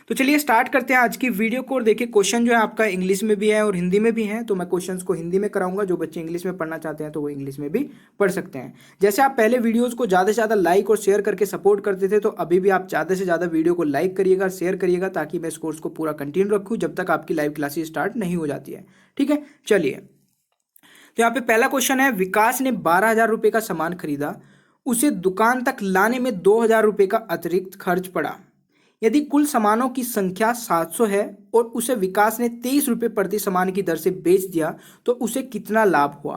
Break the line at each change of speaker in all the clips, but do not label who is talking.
तो चलिए स्टार्ट करते हैं आज की वीडियो को। और देखिए क्वेश्चन जो है आपका इंग्लिश में भी है और हिंदी में भी है, तो मैं क्वेश्चंस को हिंदी में कराऊंगा। जो बच्चे इंग्लिश में पढ़ना चाहते हैं तो वो इंग्लिश में भी पढ़ सकते हैं। जैसे आप पहले वीडियोस को ज़्यादा से ज़्यादा लाइक और शेयर करके सपोर्ट करते थे, तो अभी भी आप ज़्यादा से ज़्यादा वीडियो को लाइक करिएगा, शेयर करिएगा, ताकि मैं इस कोर्स को पूरा कंटिन्यू रखूँ जब तक आपकी लाइव क्लासेस स्टार्ट नहीं हो जाती है। ठीक है, चलिए। तो यहाँ पे पहला क्वेश्चन है, विकास ने 12,000 रुपये का सामान खरीदा, उसे दुकान तक लाने में 2,000 रुपये का अतिरिक्त खर्च पड़ा। यदि कुल सामानों की संख्या 700 है और उसे विकास ने 23 रुपये प्रति सामान की दर से बेच दिया, तो उसे कितना लाभ हुआ।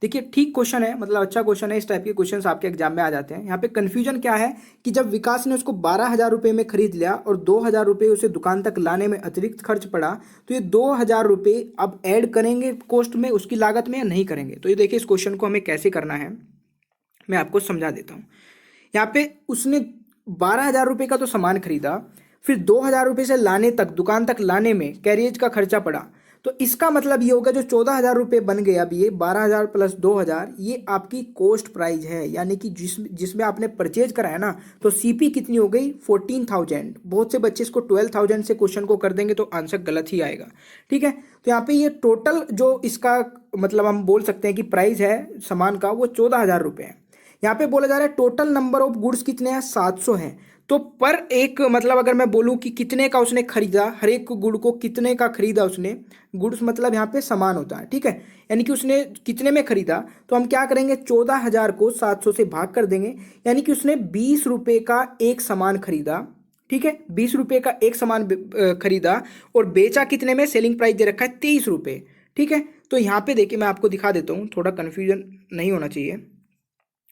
देखिए ठीक क्वेश्चन है, मतलब अच्छा क्वेश्चन है। इस टाइप के क्वेश्चंस आपके एग्जाम में आ जाते हैं। यहाँ पे कंफ्यूजन क्या है कि जब विकास ने उसको 12,000 रुपये में खरीद लिया और 2,000 रुपये उसे दुकान तक लाने में अतिरिक्त खर्च पड़ा, तो ये 2,000 रुपये अब ऐड करेंगे कॉस्ट में, उसकी लागत में, या नहीं करेंगे। तो ये देखिए इस क्वेश्चन को हमें कैसे करना है, मैं आपको समझा देता हूँ। यहाँ पे उसने 12,000 रुपये का तो सामान खरीदा, फिर 2,000 रुपये से लाने तक, दुकान तक लाने में कैरियज का खर्चा पड़ा। तो इसका मतलब ये होगा जो 14,000 रुपये बन गए, अब ये 12,000 प्लस 2,000, ये आपकी कॉस्ट प्राइस है, यानी कि जिसमें आपने परचेज करा है ना। तो सीपी कितनी हो गई, 14,000। बहुत से बच्चे इसको 12,000 से क्वेश्चन को कर देंगे, तो आंसर गलत ही आएगा। ठीक है, तो यहाँ पे ये टोटल जो इसका मतलब हम बोल सकते हैं कि प्राइस है सामान का, वो 14,000 रुपये है। यहाँ पे बोला जा रहा है टोटल नंबर ऑफ गुड्स कितने हैं, 700 हैं। तो पर एक मतलब अगर मैं बोलूँ कि कितने का उसने खरीदा, हर एक गुड को कितने का खरीदा उसने, गुड्स मतलब यहाँ पे सामान होता है। ठीक है, यानी कि उसने कितने में खरीदा, तो हम क्या करेंगे, 14,000 को 700 से भाग कर देंगे, यानी कि उसने 20 रुपये का एक सामान खरीदा। ठीक है, 20 रुपये का एक सामान खरीदा और बेचा कितने में, सेलिंग प्राइस दे रखा है 23 रुपये। ठीक है, तो यहाँ पे देखिए मैं आपको दिखा देता हूँ, थोड़ा कन्फ्यूजन नहीं होना चाहिए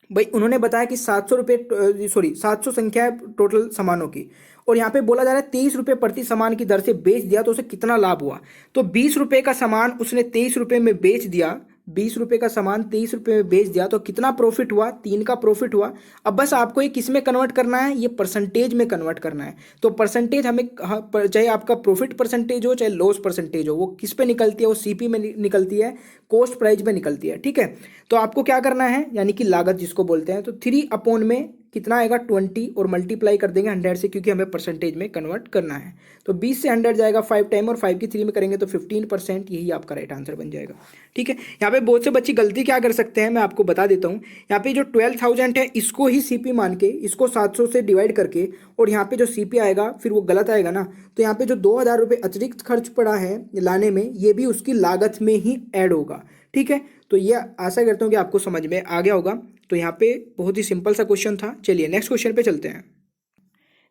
भाई। उन्होंने बताया कि 700 रुपये, सॉरी 700 संख्या है टोटल सामानों की, और यहाँ पे बोला जा रहा है 23 रुपये प्रति सामान की दर से बेच दिया, तो उसे कितना लाभ हुआ। तो 20 रुपये का सामान उसने 23 रुपये में बेच दिया, 20 रुपये का सामान 23 रुपये में बेच दिया, तो कितना प्रॉफिट हुआ, 3 का प्रॉफिट हुआ। अब बस आपको ये किस में कन्वर्ट करना है, ये परसेंटेज में कन्वर्ट करना है। तो परसेंटेज हमें चाहे आपका प्रॉफिट परसेंटेज हो चाहे लॉस परसेंटेज हो, वो किस पे निकलती है, वो सीपी में निकलती है, कॉस्ट प्राइस में निकलती है। ठीक है, तो आपको क्या करना है, यानी कि लागत जिसको बोलते हैं, तो 3 में कितना आएगा 20, और मल्टीप्लाई कर देंगे 100 से, क्योंकि हमें परसेंटेज में कन्वर्ट करना है। तो 20 से 100 जाएगा 5 टाइम, और 5 की 3 में करेंगे तो 15%, यही आपका राइट आंसर बन जाएगा। ठीक है, यहाँ पे बहुत से बच्चे गलती क्या कर सकते हैं, मैं आपको बता देता हूँ। यहाँ पे जो 12,000 है इसको ही सीपी मान के, इसको 700 से डिवाइड करके, और यहाँ पे जो सीपी आएगा फिर वो गलत आएगा ना। तो यहाँ पे जो 2,000 रुपये अतिरिक्त खर्च पड़ा है लाने में, ये भी उसकी लागत में ही ऐड होगा। ठीक है, तो ये आशा करता हूँ कि आपको समझ में आ गया होगा। तो यहाँ पे बहुत ही सिंपल सा क्वेश्चन था। चलिए नेक्स्ट क्वेश्चन पे चलते हैं।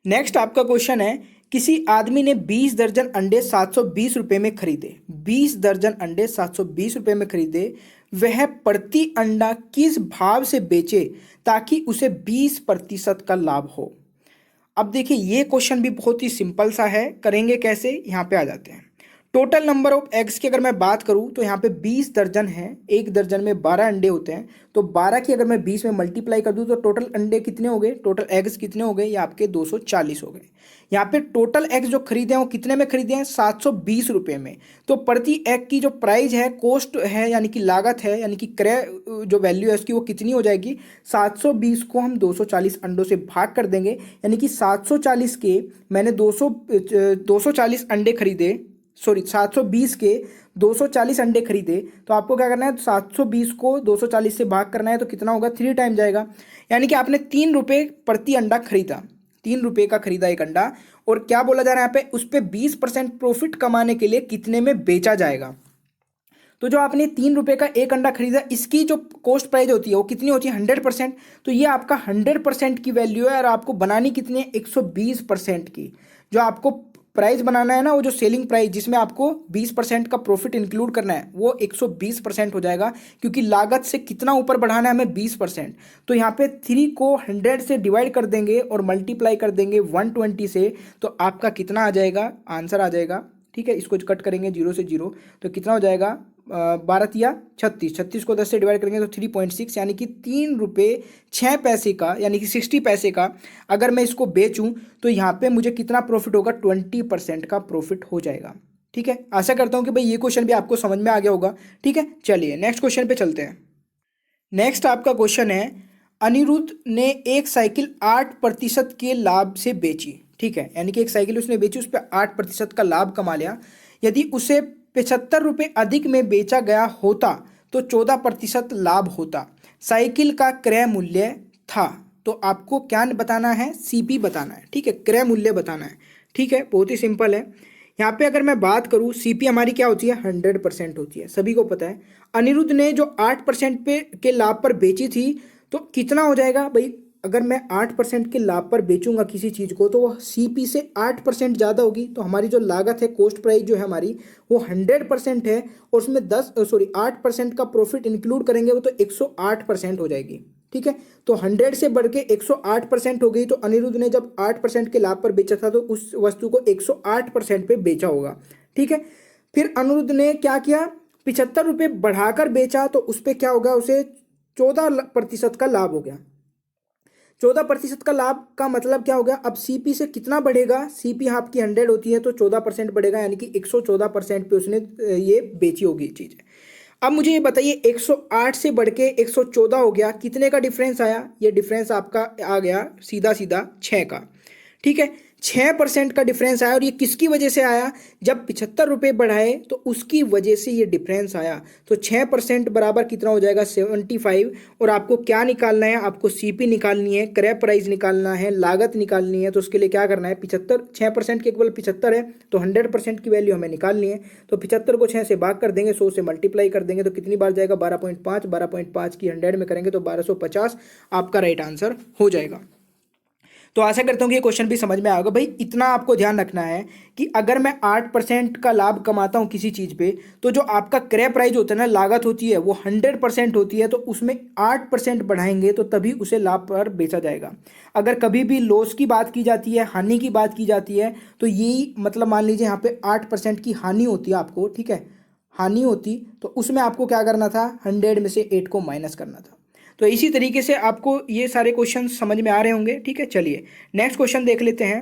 नेक्स्ट आपका क्वेश्चन है, किसी आदमी ने 20 दर्जन अंडे 720 रुपये में खरीदे। 20 दर्जन अंडे 720 रुपये में खरीदे, वह प्रति अंडा किस भाव से बेचे ताकि उसे 20% का लाभ हो। अब देखिए ये क्वेश्चन भी बहुत ही सिंपल सा है, करेंगे कैसे, यहाँ पे आ जाते हैं। टोटल नंबर ऑफ एग्स की अगर मैं बात करूं तो यहाँ पे 20 दर्जन है, एक दर्जन में 12 अंडे होते हैं। तो 12 की अगर मैं 20 में मल्टीप्लाई कर दूं तो टोटल अंडे कितने हो गए, टोटल एग्स कितने हो गए, ये आपके 240 हो गए। यहाँ पे टोटल एग्स जो खरीदे हैं वो कितने में खरीदे हैं, 720 रुपये में। तो प्रति एग की जो प्राइस है, कॉस्ट है, यानी कि लागत है, यानी कि क्रय जो वैल्यू है उसकी, वो कितनी हो जाएगी, 720 को हम 240 अंडों से भाग कर देंगे, यानी कि 740 के मैंने 240 अंडे खरीदे, सॉरी 720 के 240 अंडे खरीदे। तो आपको क्या करना है, 720 को 240 से भाग करना है, तो कितना होगा, 3 टाइम जाएगा। यानी कि आपने 3 रुपये प्रति अंडा खरीदा, 3 रुपये का खरीदा एक अंडा, और क्या बोला जा रहा है यहाँ पे, उस पर 20% प्रॉफिट कमाने के लिए कितने में बेचा जाएगा। तो जो आपने 3 रुपये का एक अंडा खरीदा, इसकी जो कॉस्ट प्राइस होती है वो कितनी होती है, 100%। तो ये आपका 100% की वैल्यू है, और आपको बनानी कितनी है, 120% की। जो आपको प्राइस बनाना है ना, वो जो सेलिंग प्राइस जिसमें आपको 20% का प्रॉफिट इंक्लूड करना है, वो 120% हो जाएगा, क्योंकि लागत से कितना ऊपर बढ़ाना है हमें, 20%। तो यहाँ पे 3 को 100 से डिवाइड कर देंगे और मल्टीप्लाई कर देंगे 120 से, तो आपका कितना आ जाएगा, आंसर आ जाएगा। ठीक है, इसको कट करेंगे 0 से 0, तो कितना हो जाएगा, 12 या 36, 36 को 10 से डिवाइड करेंगे तो 3.6, यानी कि 3 रुपये 6 पैसे का, यानी कि 60 पैसे का अगर मैं इसको बेचूं, तो यहाँ पे मुझे कितना प्रॉफिट होगा, 20% का प्रॉफिट हो जाएगा। ठीक है, आशा करता हूँ कि भाई ये क्वेश्चन भी आपको समझ में आ गया होगा। ठीक है, चलिए नेक्स्ट क्वेश्चन पे चलते हैं। नेक्स्ट आपका क्वेश्चन है, अनिरुद्ध ने एक साइकिल 8% के लाभ से बेची। ठीक है, यानी कि एक साइकिल उसने बेची, उस पर 8% का लाभ कमा लिया। यदि उसे 75 रुपये अधिक में बेचा गया होता तो 14% लाभ होता। साइकिल का क्रय मूल्य था। तो आपको क्या बताना है, सीपी बताना है, ठीक है, क्रय मूल्य बताना है, ठीक है, बहुत ही सिंपल है। यहाँ पे अगर मैं बात करूँ, सीपी हमारी क्या होती है, 100% होती है, सभी को पता है। अनिरुद्ध ने जो 8% पे के लाभ पर बेची थी, तो कितना हो जाएगा भाई, अगर मैं 8% के लाभ पर बेचूंगा किसी चीज़ को, तो वह सीपी से 8% ज़्यादा होगी। तो हमारी जो लागत है, कॉस्ट प्राइस जो है हमारी, वो 100% है, और उसमें 8% का प्रॉफिट इंक्लूड करेंगे, वो तो 108% हो जाएगी, ठीक है। तो 100 से बढ़ के 108% हो गई। तो अनिरुद्ध ने जब 8% के लाभ पर बेचा था, तो उस वस्तु को 108% पे बेचा होगा, ठीक है। फिर अनिरुद्ध ने क्या किया, 75 रुपये बढ़ाकर बेचा, तो उस पर क्या होगा, उसे 14% का लाभ हो गया। 14% का लाभ का मतलब क्या हो गया, अब सीपी से कितना बढ़ेगा, सीपी आपकी 100 होती है, तो 14% बढ़ेगा, यानी कि 114% पे उसने ये बेची होगी चीज़। अब मुझे ये बताइए, 108 से बढ़ के 114 हो गया, कितने का डिफरेंस आया, ये डिफरेंस आपका आ गया सीधा सीधा 6 का, ठीक है। 6% का डिफरेंस आया, और ये किसकी वजह से आया, जब 75 रुपये बढ़ाए तो उसकी वजह से ये डिफरेंस आया। तो 6% बराबर कितना हो जाएगा, 75। और आपको क्या निकालना है, आपको सीपी निकालनी है, क्रय प्राइस निकालना है, लागत निकालनी है। तो उसके लिए क्या करना है, 6% के केवल 75 है, तो 100% की वैल्यू हमें निकालनी है। तो 75 को 6 से भाग कर देंगे, 100 से मल्टीप्लाई कर देंगे, तो कितनी बार जाएगा, 12.5। 12.5 की 100 में करेंगे तो 1250 आपका राइट आंसर हो जाएगा। तो आशा करता हूँ कि ये क्वेश्चन भी समझ में आएगा। भाई इतना आपको ध्यान रखना है कि अगर मैं 8% का लाभ कमाता हूँ किसी चीज़ पे, तो जो आपका क्रय प्राइस होता है ना, लागत होती है, वो 100% होती है। तो उसमें 8% बढ़ाएंगे तो तभी उसे लाभ पर बेचा जाएगा। अगर कभी भी लॉस की बात की जाती है, हानि की बात की जाती है, तो यही मतलब मान लीजिए यहाँ पे 8% की हानि होती है आपको, ठीक है, हानि होती, तो उसमें आपको क्या करना था, 100 में से 8 को माइनस करना था। तो इसी तरीके से आपको ये सारे क्वेश्चन समझ में आ रहे होंगे, ठीक है। चलिए नेक्स्ट क्वेश्चन देख लेते हैं।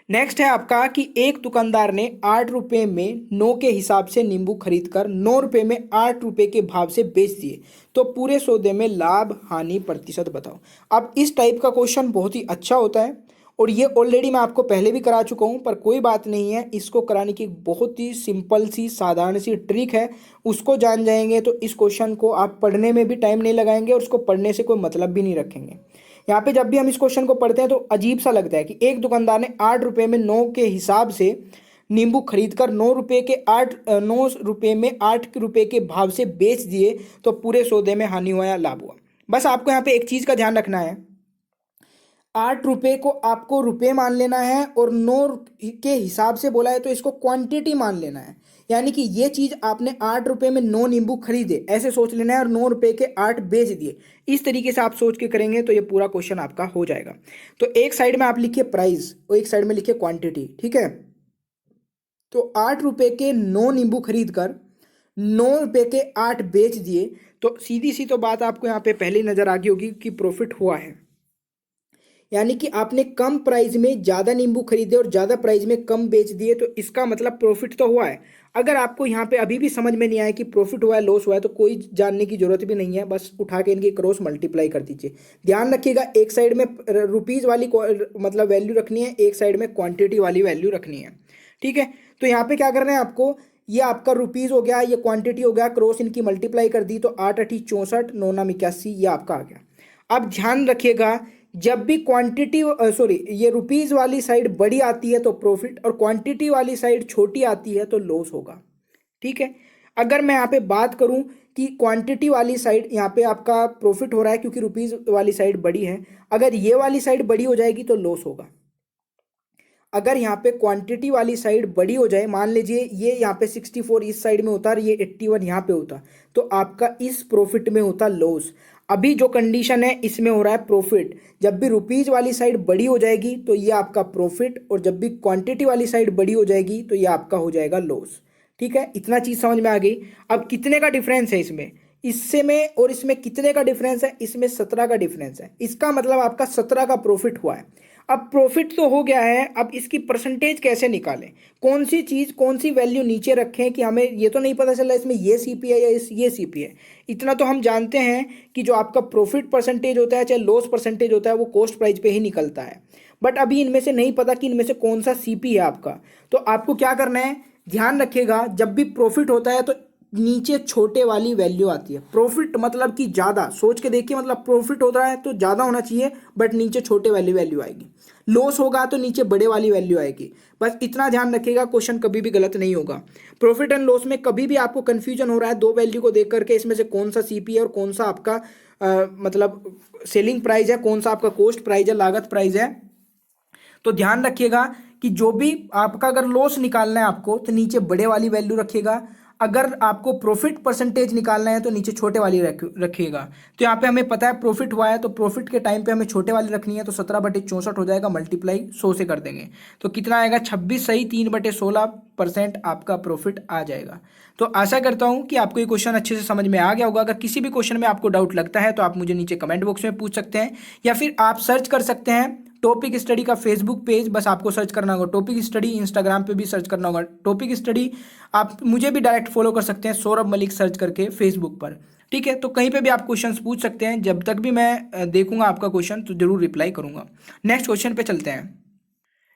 नेक्स्ट है आपका कि एक दुकानदार ने 8 रुपये में 9 के हिसाब से नींबू खरीद कर 9 रुपये में 8 रुपये के भाव से बेच दिए, तो पूरे सौदे में लाभ हानि प्रतिशत बताओ। अब इस टाइप का क्वेश्चन बहुत ही अच्छा होता है, और ये ऑलरेडी मैं आपको पहले भी करा चुका हूँ, पर कोई बात नहीं है, इसको कराने की बहुत ही सिंपल सी साधारण सी ट्रिक है। उसको जान जाएंगे तो इस क्वेश्चन को आप पढ़ने में भी टाइम नहीं लगाएंगे, और उसको पढ़ने से कोई मतलब भी नहीं रखेंगे। यहाँ पे जब भी हम इस क्वेश्चन को पढ़ते हैं तो अजीब सा लगता है कि एक दुकानदार ने 8 रुपये में 9 के हिसाब से नींबू खरीद कर 9 रुपये में 8 रुपये के भाव से बेच दिए, तो पूरे सौदे में हानि हुआ या लाभ हुआ। बस आपको यहाँ पे एक चीज़ का ध्यान रखना है, 8 रुपये को आपको रुपये मान लेना है, और 9 के हिसाब से बोला है तो इसको क्वांटिटी मान लेना है। यानी कि ये चीज़ आपने 8 रुपये में 9 नींबू खरीदे, ऐसे सोच लेना है, और 9 रुपये के 8 बेच दिए। इस तरीके से आप सोच के करेंगे तो ये पूरा क्वेश्चन आपका हो जाएगा। तो एक साइड में आप लिखिए प्राइस, और एक साइड में लिखिए क्वांटिटी, ठीक है। तो 8 रुपये के 9 नींबू खरीद कर 9 रुपये के 8 बेच दिए, तो सीधी सी तो बात आपको यहाँ पे पहले ही नजर आ गई होगी कि प्रॉफिट हुआ है। यानी कि आपने कम प्राइस में ज़्यादा नींबू खरीदे और ज़्यादा प्राइस में कम बेच दिए, तो इसका मतलब प्रॉफिट तो हुआ है। अगर आपको यहाँ पे अभी भी समझ में नहीं आया कि प्रॉफिट हुआ है लॉस हुआ है, तो कोई जानने की जरूरत भी नहीं है, बस उठा के इनकी क्रॉस मल्टीप्लाई कर दीजिए। ध्यान रखिएगा, एक साइड में रुपीज़ वाली मतलब वैल्यू रखनी है, एक साइड में क्वांटिटी वाली वैल्यू रखनी है, ठीक है। तो यहाँ पे क्या करना है आपको, ये आपका रुपीज़ हो गया, ये क्वांटिटी हो गया, क्रॉस इनकी मल्टीप्लाई कर दी, तो 8 8 64, 9 9 81, ये आपका आ गया। अब ध्यान रखिएगा, जब भी क्वांटिटी ये रुपीज़ वाली साइड बड़ी आती है तो प्रॉफिट, और क्वांटिटी वाली साइड छोटी आती है तो लॉस होगा, ठीक है। अगर मैं यहाँ पे बात करूँ कि क्वांटिटी वाली साइड यहाँ पे आपका प्रॉफिट हो रहा है क्योंकि रुपीज़ वाली साइड बड़ी है, अगर ये वाली साइड बड़ी हो जाएगी तो लॉस होगा। अगर यहाँ पे क्वांटिटी वाली साइड बड़ी हो जाए, मान लीजिए ये यहाँ पे 64 इस साइड में होता और ये 81 यहाँ पे होता, तो आपका इस प्रॉफिट में होता लॉस। अभी जो कंडीशन है इसमें हो रहा है प्रॉफिट। जब भी रुपीज़ वाली साइड बड़ी हो जाएगी तो ये आपका प्रॉफिट, और जब भी क्वांटिटी वाली साइड बड़ी हो जाएगी तो ये आपका हो जाएगा लॉस, ठीक है। इतना चीज़ समझ में आ गई। अब कितने का डिफरेंस है इसमें, इससे में और इसमें कितने का डिफरेंस है, इसमें 17 का डिफरेंस है। इसका मतलब आपका 17 का प्रॉफिट हुआ है। अब प्रॉफिट तो हो गया है, अब इसकी परसेंटेज कैसे निकालें, कौन सी चीज़ कौन सी वैल्यू नीचे रखें कि हमें ये तो नहीं पता चला इसमें ये सीपी है या ये सीपी है। इतना तो हम जानते हैं कि जो आपका प्रॉफिट परसेंटेज होता है चाहे लॉस परसेंटेज होता है वो कॉस्ट प्राइस पे ही निकलता है। बट अभी इनमें से नहीं पता कि इनमें से कौन सा सीपी है आपका। तो आपको क्या करना है, ध्यान रखिएगा, जब भी प्रॉफिट होता है तो नीचे छोटे वाली वैल्यू आती है। प्रॉफिट मतलब कि ज़्यादा, सोच के देखिए, मतलब प्रॉफिट होता है तो ज़्यादा होना चाहिए बट नीचे छोटे वाली वैल्यू आएगी। लॉस होगा तो नीचे बड़े वाली वैल्यू आएगी। बस इतना ध्यान रखिएगा, क्वेश्चन कभी भी गलत नहीं होगा। प्रॉफिट एंड लॉस में कभी भी आपको कंफ्यूजन हो रहा है दो वैल्यू को देख करके, इसमें से कौन सा सीपी है और कौन सा आपका मतलब सेलिंग प्राइस है, कौन सा आपका कॉस्ट प्राइस है, लागत प्राइस है, तो ध्यान रखिएगा कि जो भी आपका अगर लॉस निकालना है आपको तो नीचे बड़े वाली वैल्यू रखिएगा, अगर आपको प्रॉफिट परसेंटेज निकालना है तो नीचे छोटे वाली रखिएगा। तो यहाँ पे हमें पता है प्रॉफिट हुआ है तो प्रॉफिट के टाइम पे हमें छोटे वाली रखनी है, तो 17/64 हो जाएगा, मल्टीप्लाई 100 से कर देंगे तो कितना आएगा 26 सही 3/16% आपका प्रॉफिट आ जाएगा। तो आशा करता हूँ कि आपको ये क्वेश्चन अच्छे से समझ में आ गया होगा। अगर किसी भी क्वेश्चन में आपको डाउट लगता है तो आप मुझे नीचे कमेंट बॉक्स में पूछ सकते हैं, या फिर आप सर्च कर सकते हैं टॉपिक स्टडी का फेसबुक पेज, बस आपको सर्च करना होगा टॉपिक स्टडी। इंस्टाग्राम पे भी सर्च करना होगा टॉपिक स्टडी। आप मुझे भी डायरेक्ट फॉलो कर सकते हैं सौरभ मलिक सर्च करके फेसबुक पर, ठीक है। तो कहीं पे भी आप क्वेश्चंस पूछ सकते हैं, जब तक भी मैं देखूंगा आपका क्वेश्चन तो जरूर रिप्लाई करूंगा। नेक्स्ट क्वेश्चन पे चलते हैं।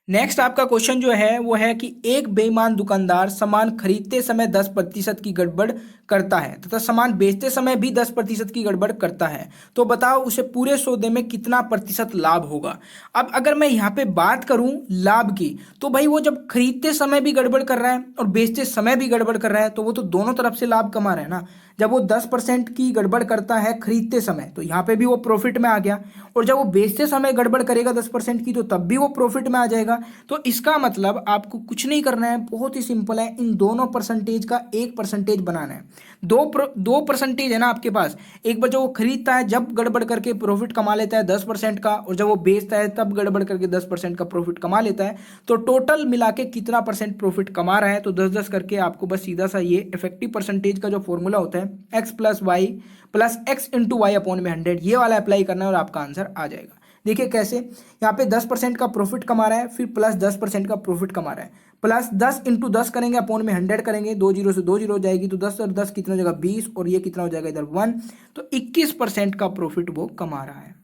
नेक्स्ट आपका क्वेश्चन जो है वो है कि एक बेईमान दुकानदार सामान खरीदते समय 10% की गड़बड़ करता है तथा सामान बेचते समय भी 10% की गड़बड़ करता है, तो बताओ उसे पूरे सौदे में कितना प्रतिशत लाभ होगा। अब अगर मैं यहाँ पे बात करूं लाभ की, तो भाई वो जब खरीदते समय भी गड़बड़ कर रहा है और बेचते समय भी गड़बड़ कर रहा है तो वो तो दोनों तरफ से लाभ कमा रहा है ना। जब वो 10% की गड़बड़ करता है खरीदते समय तो यहाँ पे भी वो प्रॉफिट में आ गया, और जब वो बेचते समय गड़बड़ करेगा 10% की तो तब भी वो प्रॉफिट में आ जाएगा। तो इसका मतलब आपको कुछ नहीं करना है, बहुत ही सिंपल है, इन दोनों परसेंटेज का 1% बनाना है। दो परसेंटेज है ना आपके पास, एक बार जो वो खरीदता है जब गड़बड़ करके प्रॉफिट कमा लेता है 10% का, और जब वो बेचता है तब गड़बड़ करके 10% का प्रॉफिट कमा लेता है, तो टोटल मिला के कितना परसेंट प्रॉफिट कमा रहा है। तो 10-10 करके आपको बस सीधा सा ये इफेक्टिव परसेंटेज का जो फॉर्मूला होता है x+y+x/100 ये वाला अप्लाई करना है और आपका आंसर आ जाएगा। देखिए कैसे, यहाँ पे 10% का प्रॉफिट कमा रहा है, फिर प्लस 10% का प्रॉफिट कमा रहा है, प्लस 10 × 10 करेंगे अपॉन में 100 करेंगे, 2 जीरो से 2 जीरो हो जाएगी, तो 10 और 10 कितना हो जाएगा 20, और ये कितना हो जाएगा इधर 1, तो 21% का प्रॉफिट वो कमा रहा है।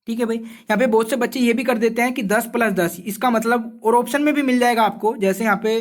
ठीक है भाई, यहाँ पे बहुत से बच्चे ये भी कर देते हैं कि 10 + 10, इसका मतलब, और ऑप्शन में भी मिल जाएगा आपको, जैसे यहाँ पे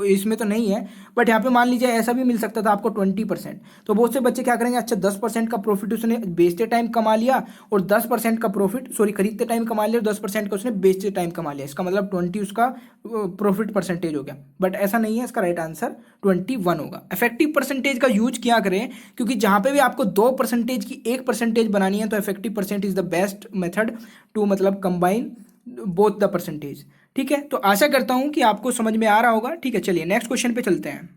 इसमें तो नहीं है, बट यहाँ पे मान लीजिए ऐसा भी मिल सकता था आपको 20%। तो बहुत से बच्चे क्या करेंगे, अच्छा 10% का प्रॉफिट उसने बेचते टाइम कमा लिया और 10% का प्रॉफिट खरीदते टाइम कमा लिया और 10% का उसने बेचते टाइम कमा लिया, इसका मतलब 20 उसका प्रॉफिट परसेंटेज हो गया। बट ऐसा नहीं है, इसका राइट आंसर 21 होगा। इफेक्टिव परसेंटेज का यूज क्या करें, क्योंकि जहां पे भी आपको 2% की 1% बनानी है तो effective percent is the best method to मतलब कंबाइन बोथ द परसेंटेज। ठीक है, तो आशा करता हूं कि आपको समझ में आ रहा होगा। ठीक है, चलिए नेक्स्ट क्वेश्चन पे चलते हैं।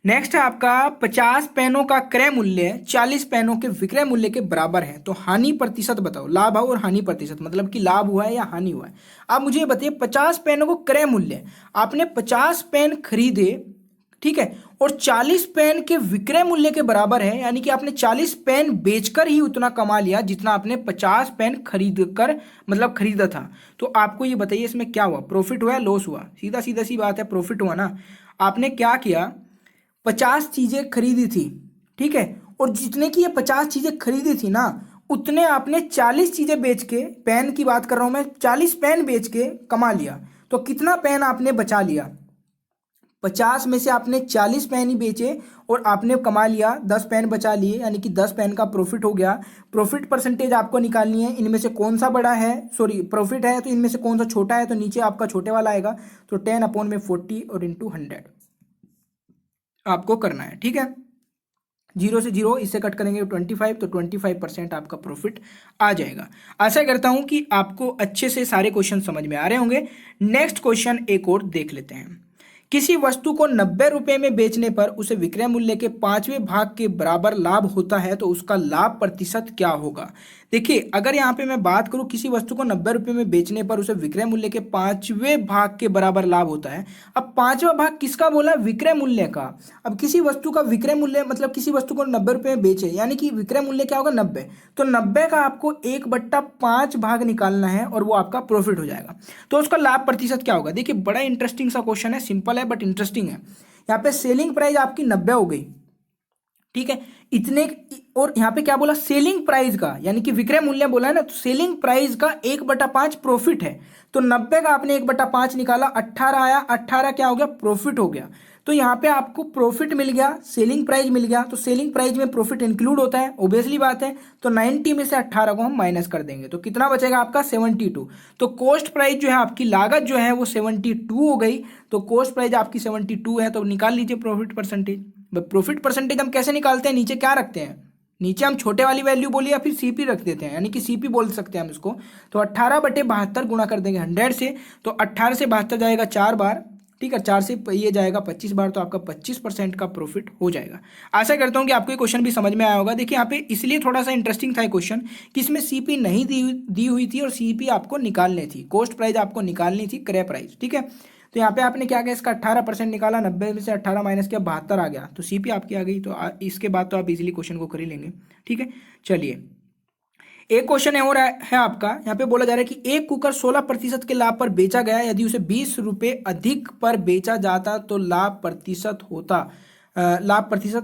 नेक्स्ट है आपका 50 पेनों का क्रय मूल्य 40 पेनों के विक्रय मूल्य के बराबर है, तो हानि प्रतिशत बताओ। लाभ और हानि प्रतिशत मतलब कि लाभ हुआ है या हानि हुआ है। आप मुझे ये बताइए, 50 पेनों को क्रय मूल्य, आपने 50 पेन खरीदे, ठीक है, और 40 पेन के विक्रय मूल्य के बराबर है, यानी कि आपने 40 पेन बेचकर ही उतना कमा लिया जितना आपने 50 पेन खरीद कर मतलब खरीदा था। तो आपको ये बताइए इसमें क्या हुआ, प्रॉफिट हुआ या लॉस हुआ। सीधा सीधा सी बात है, प्रॉफिट हुआ ना। आपने क्या किया, 50 चीजें खरीदी थी, ठीक है, और जितने की ये 50 चीजें खरीदी थी ना, उतने आपने 40 चीजें बेच के, पेन की बात कर रहा हूं मैं, 40 पेन बेच के कमा लिया। तो कितना पेन आपने बचा लिया, 50 में से आपने 40 पेन ही बेचे और आपने कमा लिया 10 पेन बचा लिए, यानी कि 10 पेन का प्रॉफिट हो गया। प्रॉफिट परसेंटेज आपको निकालनी है, इनमें से कौन सा बड़ा है, प्रॉफिट है तो इनमें से कौन सा छोटा है, तो नीचे आपका छोटे वाला आएगा, तो 10/40 और इंटू 100 आपको करना है। ठीक है, 0 से 0 इससे कट करेंगे 25, तो 25% आपका प्रॉफिट आ जाएगा। आशा करता हूं कि आपको अच्छे से सारे क्वेश्चन समझ में आ रहे होंगे। नेक्स्ट क्वेश्चन एक और देख लेते हैं। किसी वस्तु को 90 रुपए में बेचने पर उसे विक्रय मूल्य के 5वें भाग के बराबर लाभ होता है, तो उसका लाभ प्रतिशत क्या होगा। देखिए, अगर यहाँ पे मैं बात करूं किसी वस्तु को 90 रुपए में बेचने पर उसे विक्रय मूल्य के 5वें भाग के बराबर लाभ होता है। अब 5वां भाग किसका बोला, विक्रय मूल्य का। अब किसी वस्तु का विक्रय मूल्य मतलब किसी वस्तु को 90 रुपए में बेचे, यानी कि विक्रय मूल्य क्या होगा 90, तो 90 का आपको 1/5 भाग निकालना है और वो आपका प्रॉफिट हो जाएगा। तो उसका लाभ प्रतिशत क्या होगा। देखिए, बड़ा इंटरेस्टिंग सा क्वेश्चन है, सिंपल है बट इंटरेस्टिंग है। यहाँ पे सेलिंग प्राइस आपकी 90 हो गई, ठीक है, इतने। और यहाँ पे क्या बोला, सेलिंग प्राइस का, यानी कि विक्रय मूल्य बोला है ना, तो सेलिंग प्राइस का 1/5 प्रॉफिट है। तो 90 का आपने 1/5 निकाला, 18 आया, 18 क्या हो गया, प्रॉफिट हो गया। तो यहाँ पे आपको प्रॉफिट मिल गया, सेलिंग प्राइस मिल गया, तो सेलिंग प्राइस में प्रॉफिट इंक्लूड होता है, ऑब्वियसली बात है। तो 90 में से 18 को हम माइनस कर देंगे, तो कितना बचेगा आपका, 72। तो कॉस्ट प्राइस जो है आपकी, लागत जो है वो 72 हो गई। तो कॉस्ट प्राइस आपकी 72 है, तो निकाल लीजिए प्रॉफिट परसेंटेज। प्रॉफिट परसेंटेज हम कैसे निकालते हैं, नीचे क्या रखते हैं, नीचे हम छोटे वाली वैल्यू बोलिए या फिर सीपी रख देते हैं, यानी कि सीपी बोल सकते हैं हम इसको। तो 18/72 गुणा कर देंगे 100 से, तो 18 से 72 जाएगा 4 बार, ठीक है, 4 से ये जाएगा 25 बार, तो आपका 25% का प्रॉफिट हो जाएगा। आशा करता हूं कि आपको ये क्वेश्चन भी समझ में आया होगा। देखिए यहाँ पे इसलिए थोड़ा सा इंटरेस्टिंग था ये क्वेश्चन कि इसमें सीपी नहीं दी हुई थी और सीपी आपको निकालनी थी, कॉस्ट प्राइस आपको निकालनी थी, क्रय प्राइस, ठीक है। तो यहाँ पे आपने क्या किया, इसका 18% निकाला, 90 में से 18 माइनस किया, 72 आ गया, तो सीपी आपकी आ गई। तो इसके बाद तो आप इजीली क्वेश्चन को कर ही लेंगे, ठीक है। चलिए एक क्वेश्चन है और है आपका, यहाँ पे बोला जा रहा है कि एक कुकर 16% के लाभ पर बेचा गया, यदि उसे 20 रुपए अधिक पर बेचा जाता तो लाभ प्रतिशत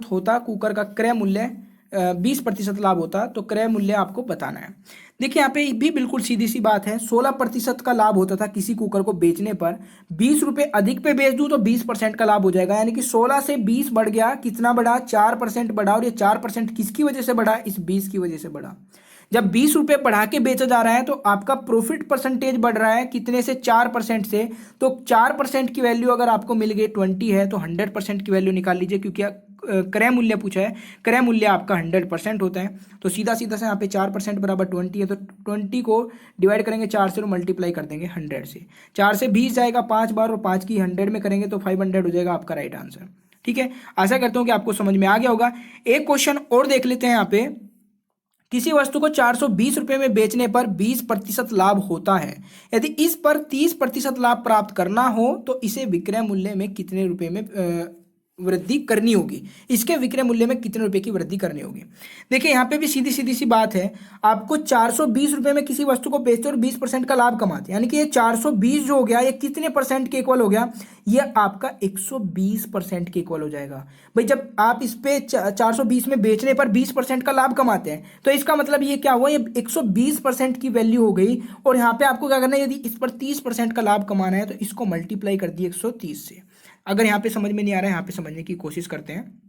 होता, कुकर का क्रय मूल्य 20% लाभ होता, तो क्रय मूल्य आपको बताना है। देखिए यहाँ पे भी बिल्कुल सीधी सी बात है, 16% का लाभ होता था किसी कुकर को बेचने पर, 20 रुपए अधिक पे बेच दूं तो 20% का लाभ हो जाएगा, यानी कि 16 से 20 बढ़ गया, कितना बढ़ा, 4% बढ़ा। और ये 4% किसकी वजह से बढ़ा, इस 20 की वजह से बढ़ा। जब 20 रुपए बढ़ा के बेचा जा रहा है तो आपका प्रॉफिट परसेंटेज बढ़ रहा है, कितने से, 4% से। तो 4% की वैल्यू अगर आपको मिल गई 20 है, तो 100% की वैल्यू निकाल लीजिए, क्योंकि क्रय मूल्य पूछा है, क्रय मूल्य आपका 100% होता है। तो सीधा सीधा से यहाँ पे 4% बराबर 20 है, तो 20 को डिवाइड करेंगे 4 से और मल्टीप्लाई कर देंगे 100 से। 4 से 20 जाएगा 5 बार, और 5 की 100 में करेंगे तो 500 हो जाएगा आपका राइट आंसर, ठीक है। आशा करता हूँ कि आपको समझ में आ गया होगा। एक क्वेश्चन और देख लेते हैं यहाँ पे, किसी वस्तु को 420 रुपए में बेचने पर 20% लाभ होता है, यदि इस पर 30% लाभ प्राप्त करना हो तो इसे विक्रय मूल्य में कितने रुपए में वृद्धि करनी होगी, इसके विक्रय मूल्य में कितने रुपए की वृद्धि करनी होगी। देखिए यहाँ पे भी सीधी सीधी सी बात है, आपको 420 रुपए में किसी वस्तु को बेचते और 20% का लाभ कमाते, यानी कि ये 420 जो हो गया ये कितने परसेंट के इक्वल हो गया, ये आपका 120% के इक्वल हो जाएगा। भाई जब आप इस पे 420 में बेचने पर 20% का लाभ कमाते हैं, तो इसका मतलब ये क्या हुआ, ये 120% की वैल्यू हो गई। और यहाँ पे आपको क्या करना है, यदि इस पर 30% का लाभ कमाना है तो इसको मल्टीप्लाई कर दिए 130 से। अगर यहाँ पे समझ में नहीं आ रहा है, यहाँ पे समझने की कोशिश करते हैं।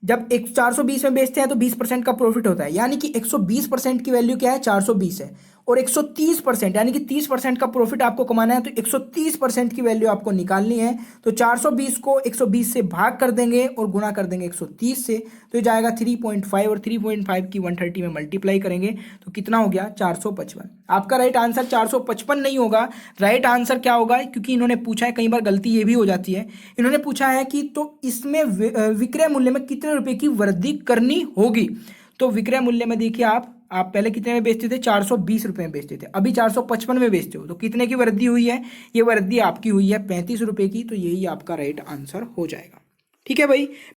जब 420 में बेचते हैं तो 20% का प्रॉफिट होता है, यानी कि 120% की वैल्यू क्या है, 420 है। और 130% यानी कि 30% का प्रॉफिट आपको कमाना है, तो 130% की वैल्यू आपको निकालनी है। तो 420 को 120 से भाग कर देंगे और गुणा कर देंगे 130 से, तो ये जाएगा 3.5, और 3.5 की 130 में मल्टीप्लाई करेंगे तो कितना हो गया, 455। आपका राइट आंसर 455 नहीं होगा, राइट आंसर क्या होगा, क्योंकि इन्होंने पूछा है, कई बार गलती ये भी हो जाती है, इन्होंने पूछा है कि तो इसमें विक्रय मूल्य में कितने रुपए की वृद्धि करनी होगी। तो विक्रय मूल्य में देखिए, आप पहले कितने में बेचते थे, 420 रुपए में बेचते थे, अभी 455 में बेचते हो, तो कितने की वृद्धि हुई है, ये वृद्धि आपकी हुई है 35 रुपए की। तो यही आपका राइट आंसर हो जाएगा, ठीक है भाई।